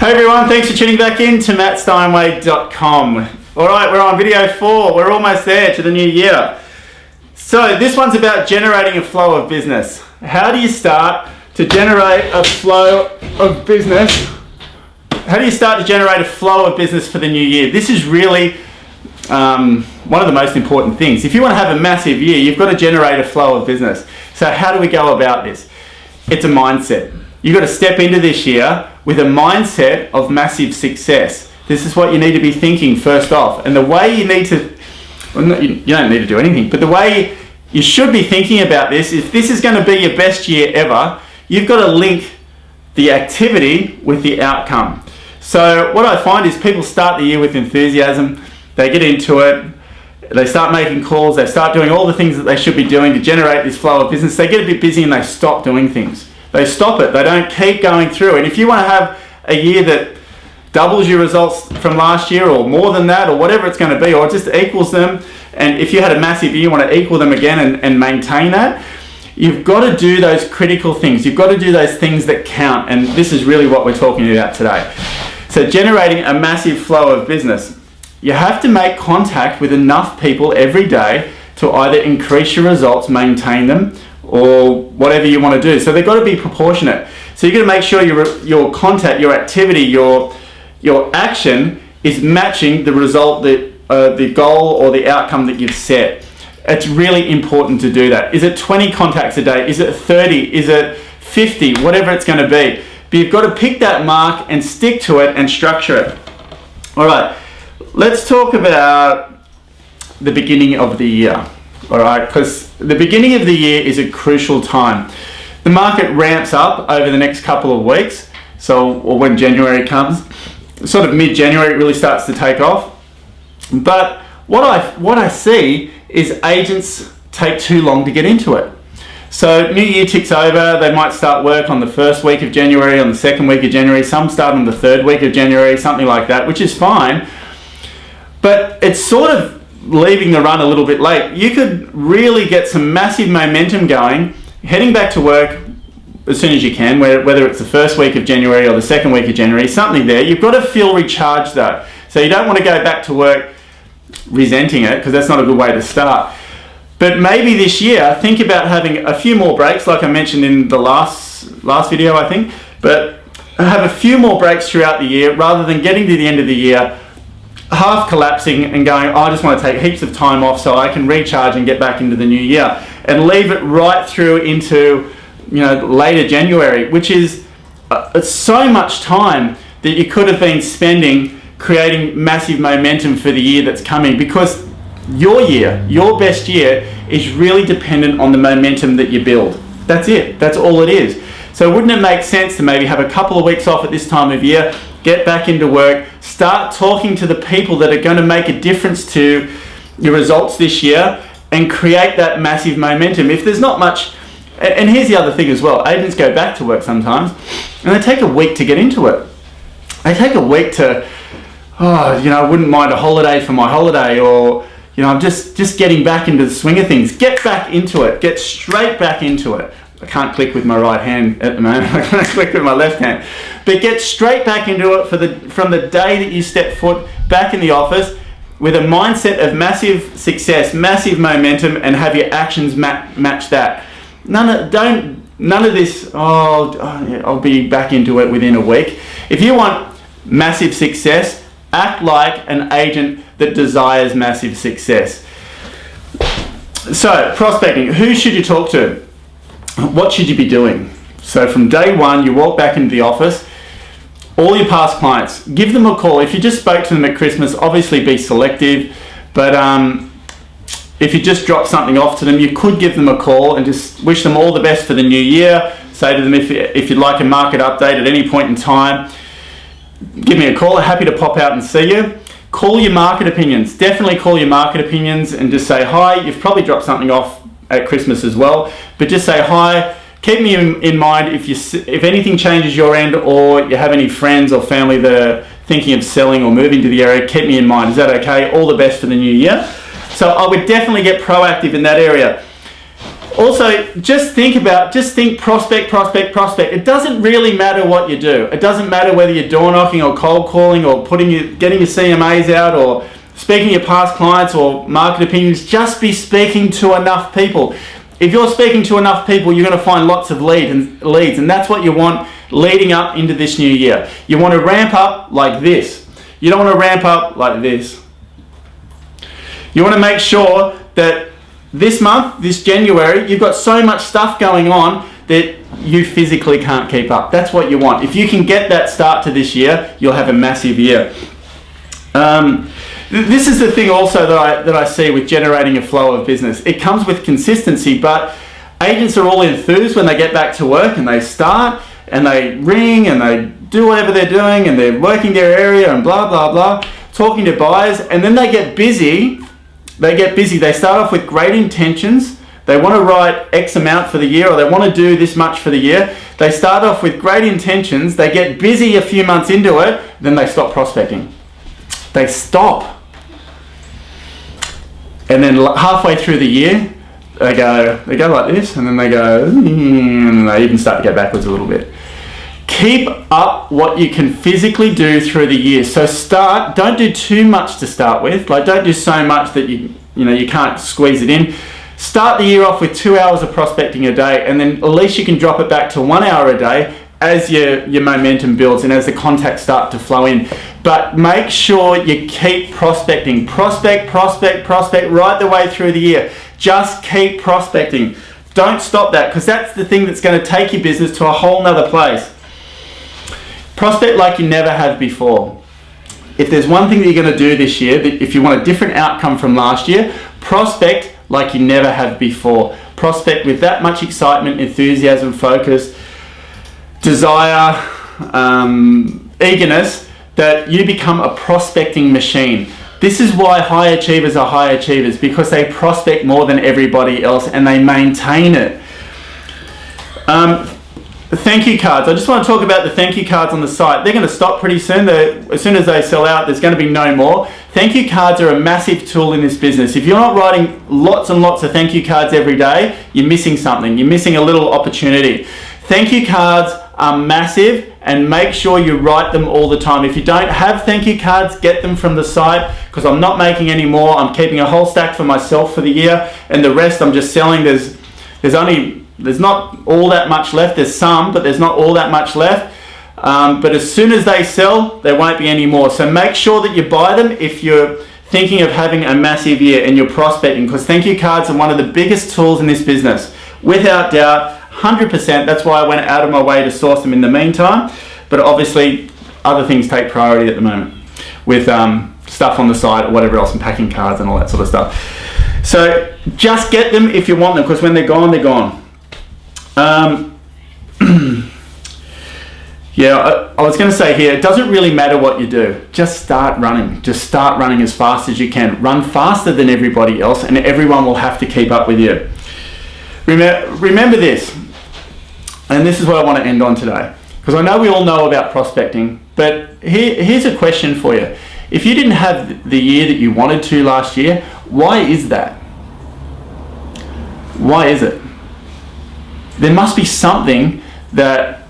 Hey everyone, thanks for tuning back in to mattsteinwede.com. Alright, we're on video 4. We're almost there to the new year. So this one's about generating a flow of business. How do you start to generate a flow of business? How do you start to generate a flow of business for the new year? This is really one of the most important things. If you want to have a massive year, you've got to generate a flow of business. So how do we go about this? It's a mindset. You've got to step into this year with a mindset of massive success. This is what you need to be thinking first off. And the way you need to, well, you don't need to do anything, but the way you should be thinking about this, if this is going to be your best year ever, you've got to link the activity with the outcome. So what I find is people start the year with enthusiasm, they get into it, they start making calls, they start doing all the things that they should be doing to generate this flow of business. They get a bit busy and they stop doing things. They stop it, they don't keep going through. And if you want to have a year that doubles your results from last year or more than that or whatever it's going to be, or just equals them, and if you had a massive year, you want to equal them again and maintain that, you've got to do those critical things. You've got to do those things that count, and this is really what we're talking about today. So generating a massive flow of business. You have to make contact with enough people every day to either increase your results, maintain them, or whatever you want to do. So they've got to be proportionate. So you've got to make sure your contact, your activity, your action is matching the result, the goal or the outcome that you've set. It's really important to do that. Is it 20 contacts a day? Is it 30? Is it 50? Whatever it's going to be. But you've got to pick that mark and stick to it and structure it. All right, let's talk about the beginning of the year. All right, because the beginning of the year is a crucial time. The market ramps up over the next couple of weeks. So, or when January comes, sort of mid-January it really starts to take off. But what I see is agents take too long to get into it. So New Year ticks over, they might start work on the first week of January, on the second week of January, some start on the third week of January, something like that, which is fine. But it's sort of leaving the run a little bit late. You could really get some massive momentum going, heading back to work as soon as you can, whether it's the first week of January or the second week of January, something there. You've got to feel recharged though. So you don't want to go back to work resenting it, because that's not a good way to start. But maybe this year, think about having a few more breaks, like I mentioned in the last video, I think, but have a few more breaks throughout the year rather than getting to the end of the year half collapsing and going, oh, I just want to take heaps of time off so I can recharge and get back into the new year, and leave it right through into later January, which is so much time that you could have been spending creating massive momentum for the year that's coming, because your year, your best year, is really dependent on the momentum that you build. That's it. That's all it is. So wouldn't it make sense to maybe have a couple of weeks off at this time of year, get back into work, start talking to the people that are going to make a difference to your results this year, and create that massive momentum. If there's not much, and here's the other thing as well, agents go back to work sometimes and they take a week to get into it. They take a week to, I wouldn't mind a holiday for my holiday, or I'm just getting back into the swing of things. Get back into it. Get straight back into it. I can't click with my right hand at the moment. I can't click with my left hand. But get straight back into it from the day that you step foot back in the office with a mindset of massive success, massive momentum, and have your actions match that. None of this, I'll be back into it within a week. If you want massive success, act like an agent that desires massive success. So, prospecting, who should you talk to? What should you be doing? So from day one, you walk back into the office, all your past clients, give them a call. If you just spoke to them at Christmas, obviously be selective, but if you just drop something off to them, you could give them a call and just wish them all the best for the new year. Say to them, if you'd like a market update at any point in time, give me a call. I'm happy to pop out and see you. Call your market opinions. Definitely call your market opinions and just say hi. You've probably dropped something off at Christmas as well, but just say hi. Keep me in mind if anything changes your end, or you have any friends or family that are thinking of selling or moving to the area. Keep me in mind. Is that okay? All the best for the new year. So I would definitely get proactive in that area. Also, just think prospect. It doesn't really matter what you do. It doesn't matter whether you're door knocking or cold calling or getting your CMAs out or speaking to your past clients or market opinions. Just be speaking to enough people. If you're speaking to enough people, you're going to find lots of leads, and that's what you want leading up into this new year. You want to ramp up like this. You don't want to ramp up like this. You want to make sure that this month, this January, you've got so much stuff going on that you physically can't keep up. That's what you want. If you can get that start to this year, you'll have a massive year. This is the thing also that I see with generating a flow of business. It comes with consistency, but agents are all enthused when they get back to work and they start and they ring and they do whatever they're doing and they're working their area and blah, blah, blah, talking to buyers, and then they get busy. They start off with great intentions. They want to write X amount for the year, or they want to do this much for the year. They start off with great intentions. They get busy a few months into it, then they stop prospecting. They stop. And then halfway through the year, they go like this, and then they go, and they even start to go backwards a little bit. Keep up what you can physically do through the year. So don't do too much to start with. Like, don't do so much that you can't squeeze it in. Start the year off with 2 hours of prospecting a day, and then at least you can drop it back to 1 hour a day as your momentum builds and as the contacts start to flow in. But make sure you keep prospecting. Prospect right the way through the year. Just keep prospecting. Don't stop that, because that's the thing that's going to take your business to a whole nother place. Prospect like you never have before. If there's one thing that you're going to do this year, that if you want a different outcome from last year, prospect like you never have before. Prospect with that much excitement, enthusiasm, focus, desire, eagerness, that you become a prospecting machine. This is why high achievers are high achievers, because they prospect more than everybody else and they maintain it. Thank you cards. I just want to talk about the thank you cards on the site. They're going to stop pretty soon. As soon as they sell out, there's going to be no more. Thank you cards are a massive tool in this business. If you're not writing lots and lots of thank you cards every day, you're missing something. You're missing a little opportunity. Thank you cards are massive, and make sure you write them all the time. If you don't have thank you cards, get them from the site, because I'm not making any more. I'm keeping a whole stack for myself for the year, and the rest I'm just selling. There's not all that much left. There's some, but there's not all that much left. But as soon as they sell, there won't be any more. So make sure that you buy them if you're thinking of having a massive year and you're prospecting, because thank you cards are one of the biggest tools in this business. Without doubt, 100%. That's why I went out of my way to source them in the meantime. But obviously, other things take priority at the moment with stuff on the side or whatever else, and packing cards and all that sort of stuff. So just get them if you want them, because when they're gone, they're gone. Yeah, I was going to say here, it doesn't really matter what you do. Just start running. Just start running as fast as you can. Run faster than everybody else, and everyone will have to keep up with you. Remember this, and this is what I want to end on today, because I know we all know about prospecting, but here's a question for you. If you didn't have the year that you wanted to last year, why is that? Why is it? There must be something that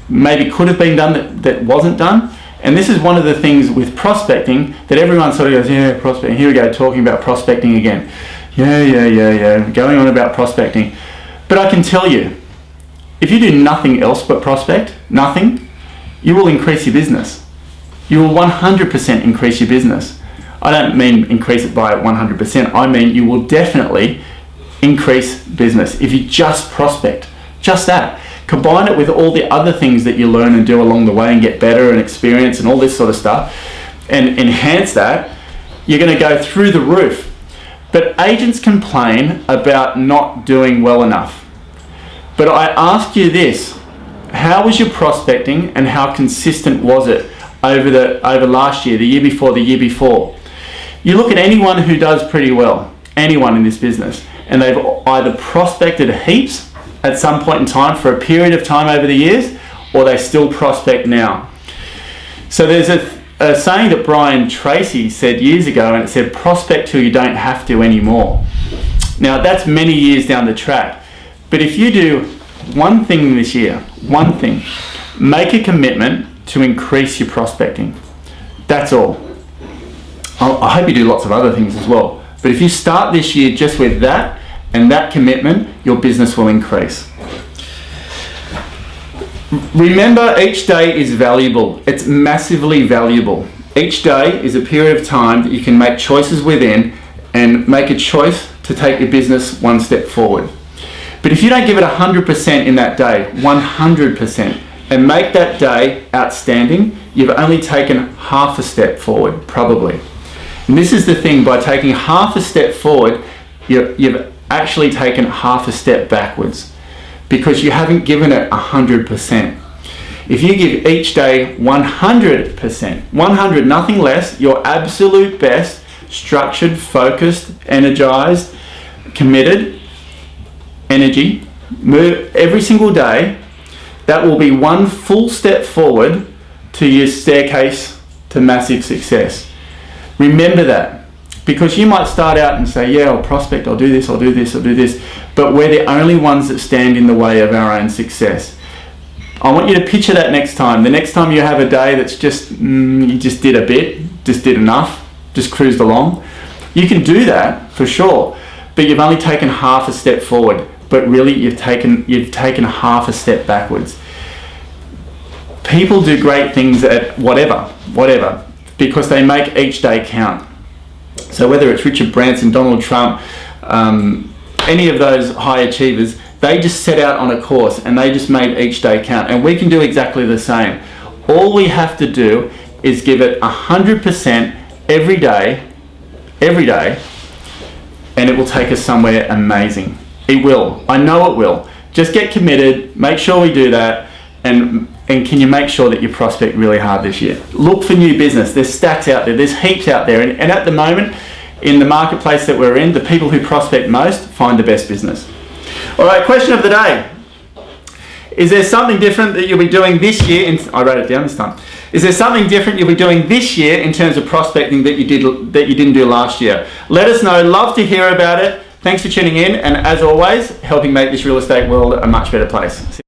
maybe could have been done that wasn't done. And this is one of the things with prospecting that everyone sort of goes, yeah, prospecting. Here we go, talking about prospecting again. Yeah, going on about prospecting. But I can tell you, if you do nothing else but prospect, nothing, you will increase your business. You will 100% increase your business. I don't mean increase it by 100%. I mean you will definitely increase business if you just prospect. Just that. Combine it with all the other things that you learn and do along the way and get better and experience and all this sort of stuff, and enhance that, you're going to go through the roof. But agents complain about not doing well enough. But I ask you this, how was your prospecting and how consistent was it over last year, the year before? You look at anyone who does pretty well, anyone in this business, and they've either prospected heaps at some point in time for a period of time over the years, or they still prospect now. So there's a saying that Brian Tracy said years ago, and it said, prospect till you don't have to anymore. Now that's many years down the track. But if you do one thing this year, one thing, make a commitment to increase your prospecting. That's all. I hope you do lots of other things as well. But if you start this year just with that and that commitment, your business will increase. Remember, each day is valuable. It's massively valuable. Each day is a period of time that you can make choices within and make a choice to take your business one step forward. But if you don't give it 100% in that day, 100%, and make that day outstanding, you've only taken half a step forward, probably. And this is the thing, by taking half a step forward, you've actually taken half a step backwards, because you haven't given it 100%. If you give each day 100%, 100, nothing less, your absolute best, structured, focused, energized, committed, energy, move every single day, that will be one full step forward to your staircase to massive success. Remember that, because you might start out and say, yeah, I'll prospect, I'll do this, I'll do this, I'll do this, but we're the only ones that stand in the way of our own success. I want you to picture that next time. The next time you have a day that's just, you just did a bit, just did enough, just cruised along. You can do that for sure, but you've only taken half a step forward, but really you've taken half a step backwards. People do great things at whatever, because they make each day count. So whether it's Richard Branson, Donald Trump, any of those high achievers, they just set out on a course and they just made each day count. And we can do exactly the same. All we have to do is give it 100% every day, and it will take us somewhere amazing. It will. I know it will. Just get committed, make sure we do that, and can you make sure that you prospect really hard this year? Look for new business. There's stacks out there, there's heaps out there, and at the moment, in the marketplace that we're in, the people who prospect most find the best business. All right, question of the day. Is there something different that you'll be doing this year? I wrote it down this time. Is there something different you'll be doing this year in terms of prospecting that you didn't do last year? Let us know. Love to hear about it. Thanks for tuning in, and as always, helping make this real estate world a much better place.